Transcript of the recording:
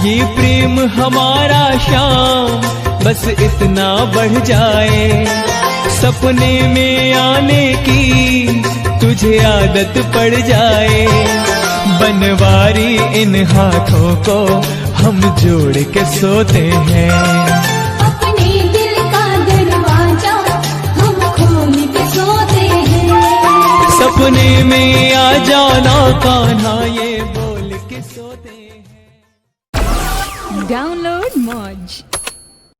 ये प्रेम हमारा शाम बस इतना बढ़ जाए, सपने में आने की तुझे आदत पड़ जाए। बनवारी इन हाथों को हम जोड़ के सोते हैं, अपने दिल का दरवाजा हम खोल के सोते हैं। सपने में आ जाना कान्हा ये बोल के सोते हैं। Download Moj.